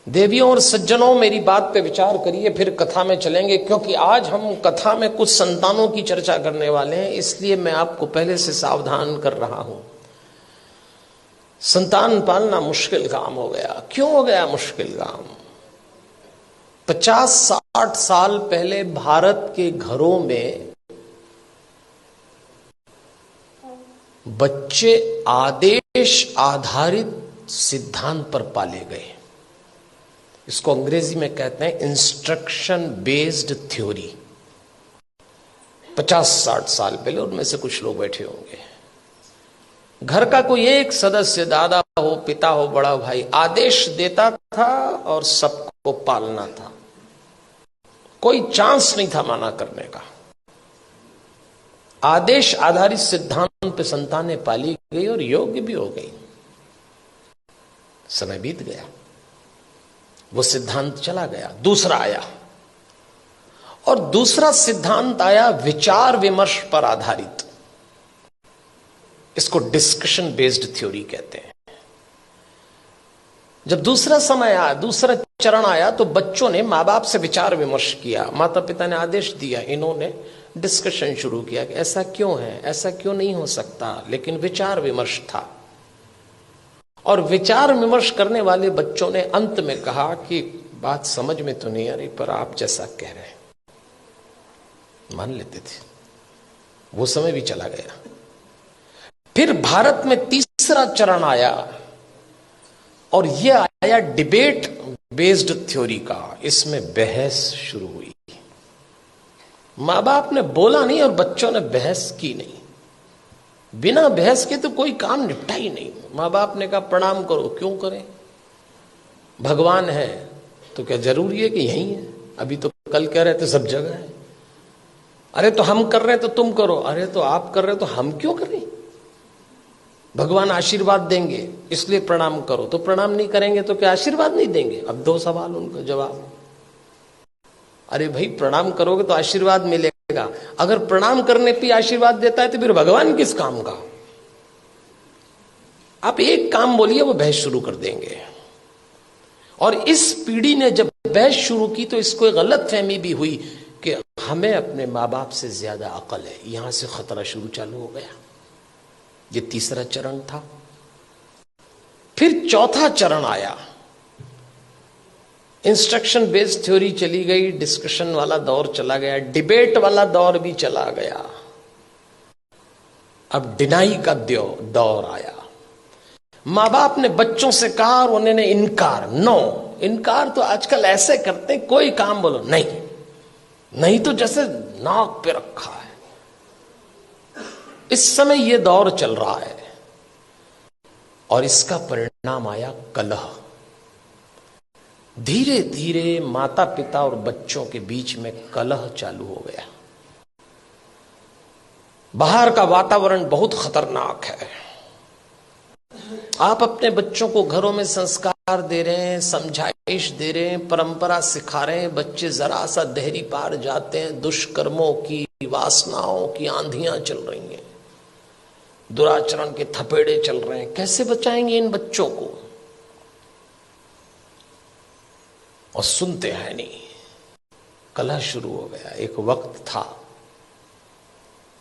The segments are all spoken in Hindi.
देवियों और सज्जनों, मेरी बात पे विचार करिए, फिर कथा में चलेंगे, क्योंकि आज हम कथा में कुछ संतानों की चर्चा करने वाले हैं, इसलिए मैं आपको पहले से सावधान कर रहा हूं। संतान पालना मुश्किल काम हो गया। क्यों हो गया मुश्किल काम? 50-60 साल पहले भारत के घरों में बच्चे आदेश आधारित सिद्धांत पर पाले गए। इसको अंग्रेजी में कहते हैं इंस्ट्रक्शन बेस्ड थ्योरी। 50-60 साल पहले, उनमें से कुछ लोग बैठे होंगे, घर का कोई एक सदस्य, दादा हो, पिता हो, बड़ा भाई, आदेश देता था और सबको पालना था। कोई चांस नहीं था मना करने का। आदेश आधारित सिद्धांत पे संतानें पाली गई और योग्य भी हो गई। समय बीत गया, वो सिद्धांत चला गया, दूसरा आया, और दूसरा सिद्धांत आया विचार विमर्श पर आधारित। इसको डिस्कशन बेस्ड थ्योरी कहते हैं। जब दूसरा समय आया, दूसरा चरण आया, तो बच्चों ने मां बाप से विचार विमर्श किया। माता पिता ने आदेश दिया, इन्होंने डिस्कशन शुरू किया कि ऐसा क्यों है, ऐसा क्यों नहीं हो सकता, लेकिन विचार विमर्श था। और विचार विमर्श करने वाले बच्चों ने अंत में कहा कि बात समझ में तो नहीं आ रही, पर आप जैसा कह रहे हैं मान लेते थे। वो समय भी चला गया। फिर भारत में तीसरा चरण आया, और यह आया डिबेट बेस्ड थ्योरी का। इसमें बहस शुरू हुई। मां बाप ने बोला नहीं और बच्चों ने बहस की नहीं। बिना बहस के तो कोई काम निपटा ही नहीं। मां बाप ने कहा प्रणाम करो, क्यों करें? भगवान है तो क्या जरूरी है कि यही है? अभी तो कल कह रहे थे सब जगह है। अरे तो हम कर रहे हैं तो तुम करो, अरे तो आप कर रहे हो तो हम क्यों करें? भगवान आशीर्वाद देंगे इसलिए प्रणाम करो, तो प्रणाम नहीं करेंगे तो क्या आशीर्वाद नहीं देंगे? अब 2 सवाल उनका जवाब। अरे भाई, प्रणाम करोगे तो आशीर्वाद मिलेगा। अगर प्रणाम करने पे आशीर्वाद देता है तो फिर भगवान किस काम का? आप एक काम बोलिए, वो बहस शुरू कर देंगे। और इस पीढ़ी ने जब बहस शुरू की तो इसको एक गलत फहमी भी हुई कि हमें अपने माँ बाप से ज्यादा अकल है। यहां से खतरा शुरू चालू हो गया। ये तीसरा चरण था। फिर चौथा चरण आया। इंस्ट्रक्शन बेस्ड थ्योरी चली गई, डिस्कशन वाला दौर चला गया, डिबेट वाला दौर भी चला गया। अब डिनाई का दौर आया। मां बाप ने बच्चों से कहा और उन्होंने इनकार। नो, इनकार तो आजकल ऐसे करते हैं, कोई काम बोलो नहीं, नहीं तो जैसे नाक पे रखा है। इस समय यह दौर चल रहा है और इसका परिणाम आया कलह। धीरे धीरे माता पिता और बच्चों के बीच में कलह चालू हो गया। बाहर का वातावरण बहुत खतरनाक है। आप अपने बच्चों को घरों में संस्कार दे रहे हैं, समझाइश दे रहे हैं, परंपरा सिखा रहे हैं, बच्चे जरा सा देहरी पार जाते हैं, दुष्कर्मों की, वासनाओं की आंधियां चल रही हैं, दुराचरण के थपेड़े चल रहे हैं। कैसे बचाएंगे इन बच्चों को? और सुनते हैं नहीं। कलह शुरू हो गया। एक वक्त था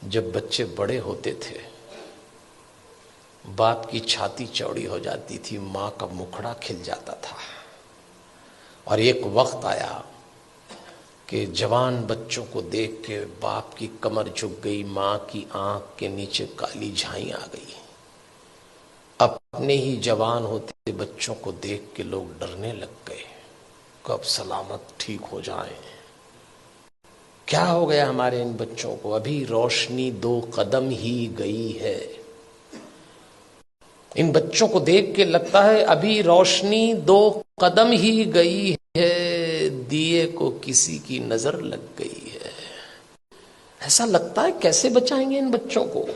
जब बच्चे बड़े होते थे, बाप की छाती चौड़ी हो जाती थी, मां का मुखड़ा खिल जाता था। और एक वक्त आया कि जवान बच्चों को देख के बाप की कमर झुक गई, मां की आंख के नीचे काली झाई आ गई। अपने ही जवान होते बच्चों को देख के लोग डरने लग गए, कब सलामत ठीक हो जाएं। क्या हो गया हमारे इन बच्चों को? अभी रोशनी 2 कदम ही गई है। इन बच्चों को देख के लगता है अभी रोशनी 2 कदम ही गई है, दिए को किसी की नजर लग गई है। ऐसा लगता है। कैसे बचाएंगे इन बच्चों को?